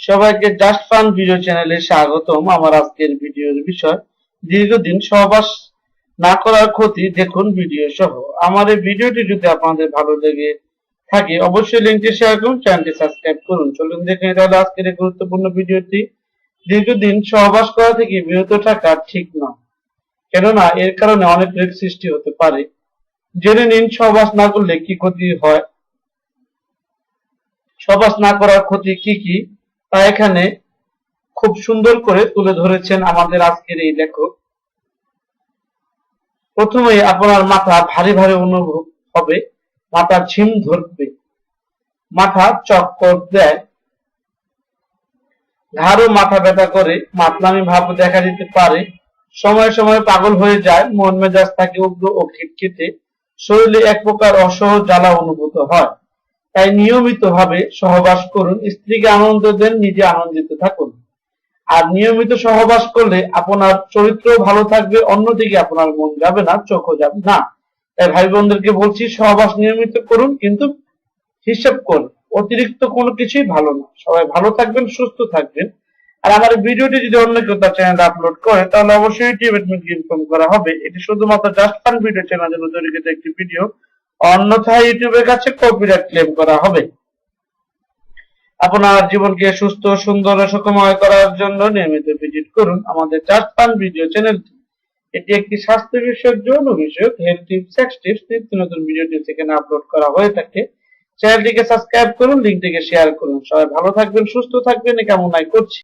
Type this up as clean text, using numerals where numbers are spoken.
সবাইকে just fun video চ্যানেলে স্বাগতম। আমার আজকের ভিডিওর বিষয় দীর্ঘদিন সহবাস না করার ক্ষতি, দেখুন ভিডিও সহ। আমার এই ভিডিওটি যদি আপনাদের ভালো লেগে থাকে অবশ্যই লিঙ্কটি শেয়ার করুন, চ্যানেলটি সাবস্ক্রাইব করুন। চলুন দেখে নিই তাহলে আজকের এই গুরুত্বপূর্ণ ভিডিওটি। দীর্ঘদিন সহবাস করা থেকে বিরত থাকা ঠিক নয়, কেননা এর কারণে অনেক রোগ সৃষ্টি হতে পারে। জেনে নিন সহবাস না করলে কি ক্ষতি হয়, সহবাস না করার ক্ষতি কি কি তা এখানে খুব সুন্দর করে তুলে ধরেছেন আমাদের আজকের এই লেখক। প্রথমেই আপনার মাথা ভারী ভারী অনুভব হবে, মাথা ঝিম ধরবে, মাথা চক্কর দেয়, ঘাড় ও মাথা ব্যথা করে, মাতলামি ভাব দেখা দিতে পারে, সময়ে সময়ে পাগল হয়ে যায়, মন মেজাজ থাকে উগ্র ও খিটখিটে, শরীরে এক প্রকার অসহ্য জ্বালা অনুভূত হয়। তাই নিয়মিত ভাবে সহবাস করুন, স্ত্রীকে আনন্দ দেন, নিজে আনন্দিত থাকুন। আর নিয়মিত সহবাস করলে আপনার চরিত্র ভালো থাকবে, অন্যদিকে আপনার মন যাবে না, চোখও যাবে না। তাই ভাই বোনদেরকে বলছি সহবাস নিয়মিত করুন, কিন্তু হিসাব করুন, অতিরিক্ত কোনো কিছুই ভালো না। সবাই ভালো থাকবেন, সুস্থ থাকবেন। আর আমার ভিডিওটি যদি অন্য কেউ তার চ্যানেলে আপলোড করে তাহলে অবশ্যই ইউটিউব অ্যাডমিনকে ইনফর্ম করা হবে। এটি শুধুমাত্র জাস্ট ফান ভিডিও চ্যানেলের জন্য তৈরিকৃত একটি ভিডিও, অন্যথায় ইউটিউবের কাছে কপিরাইট ক্লেম করা হবে। আপনার জীবনকে সুস্থ, সুন্দর ও সুখময় করার জন্য নিয়মিত ভিজিট করুন আমাদের জাস্ট ফান ভিডিও চ্যানেলটি। এটি একটি স্বাস্থ্য বিষয়ক, যৌন বিষয়ক, হেলথ টিপস, সেক্স টিপস, নিত্য নতুন ভিডিও টিপস এখানে আপলোড করা হয়ে থাকে। চ্যানেলটিকে সাবস্ক্রাইব করুন, লিঙ্কটিকে শেয়ার করুন। সবাই ভালো থাকবেন, সুস্থ থাকবেন এই কামনাই করছি।